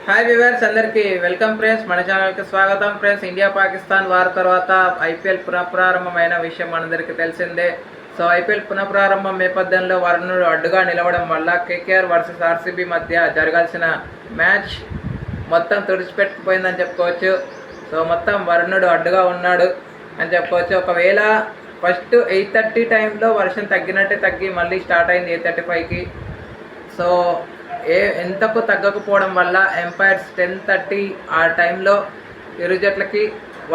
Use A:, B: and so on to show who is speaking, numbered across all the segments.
A: Hi viewers అందరికీ welcome friends. మన ఛానల్కి స్వాగతం ఫ్రెండ్స్. ఇండియా పాకిస్తాన్ వార్ తర్వాత ఐపీఎల్ పునఃప్రారంభమైన విషయం మనందరికీ తెలిసిందే. సో ఐపీఎల్ పునఃప్రారంభం నేపథ్యంలో వరుణుడు అడ్డుగా నిలవడం వల్ల కేకేఆర్ వర్సెస్ ఆర్సీబీ మధ్య జరగాల్సిన మ్యాచ్ మొత్తం తుడిచిపెట్టుకుపోయిందని చెప్పుకోవచ్చు. సో మొత్తం వరుణుడు అడ్డుగా ఉన్నాడు అని చెప్పుకోవచ్చు. ఒకవేళ ఫస్ట్ 8:30 టైంలో వర్షం తగ్గినట్టే తగ్గి మళ్ళీ స్టార్ట్ అయింది 8:35కి. సో ఎంతకు తగ్గకపోవడం వల్ల ఎంపైర్స్ 10:30 ఆ టైంలో ఇరు జట్లకి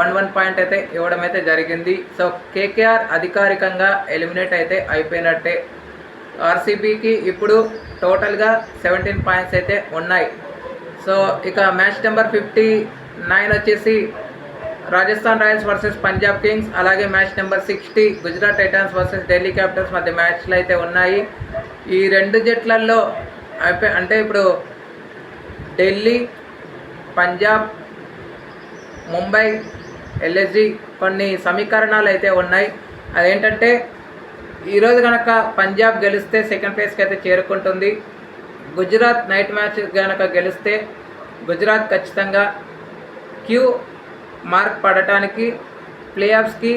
A: 1-1 పాయింట్ అయితే ఇవ్వడం అయితే జరిగింది. సో కేకేఆర్ అధికారికంగా ఎలిమినేట్ అయితే అయిపోయినట్టే. ఆర్సీబీకి ఇప్పుడు టోటల్గా 17 పాయింట్స్ అయితే ఉన్నాయి. సో ఇక మ్యాచ్ నెంబర్ 59 వచ్చేసి Rajasthan Royals versus Punjab Kings, అలాగే match number 60 Gujarat Titans versus Delhi Capitals మధ్య మ్యాచ్లు అయితే ఉన్నాయి. ఈ రెండు జట్లల్లో అంటే ఇప్పుడు ఢిల్లీ, పంజాబ్, ముంబై, ఎల్ఎస్జీ కొన్ని సమీకరణాలు అయితే ఉన్నాయి. అదేంటంటే ఈరోజు కనుక పంజాబ్ గెలిస్తే సెకండ్ ప్లేస్కి అయితే చేరుకుంటుంది. గుజరాత్ నైట్ మ్యాచ్ కనుక గెలిస్తే గుజరాత్ ఖచ్చితంగా క్యూ మార్క్ పడటానికి ప్లే ఆఫ్స్కి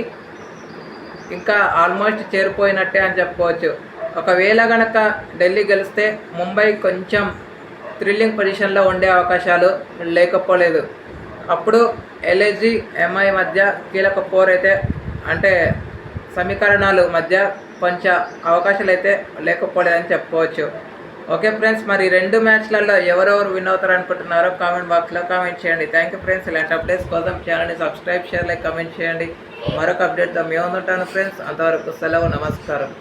A: ఇంకా ఆల్మోస్ట్ చేరిపోయినట్టే అని చెప్పుకోవచ్చు. ఒకవేళ కనుక ఢిల్లీ గెలిస్తే ముంబై కొంచెం థ్రిల్లింగ్ పొజిషన్లో ఉండే అవకాశాలు లేకపోలేదు. అప్పుడు ఎల్ఎస్జీ, ఎంఐ మధ్య కీలక పోర్ అయితే అంటే సమీకరణాలు మధ్య కొంచెం అవకాశాలు అయితే లేకపోలేదని చెప్పుకోవచ్చు. ఓకే ఫ్రెండ్స్, మరి రెండు మ్యాచ్లలో ఎవరెవరు విన్ అవుతారు అనుకుంటున్నారో కామెంట్ బాక్స్లో కామెంట్ చేయండి. Thank you friends. ఇలాంటి అప్డేట్స్ కోసం ఛానల్ని సబ్స్క్రైబ్, షేర్, లైక్, కామెంట్ చేయండి. మరొక అప్డేట్తో మేము ఉంటాను ఫ్రెండ్స్. అంతవరకు సెలవు, నమస్కారం.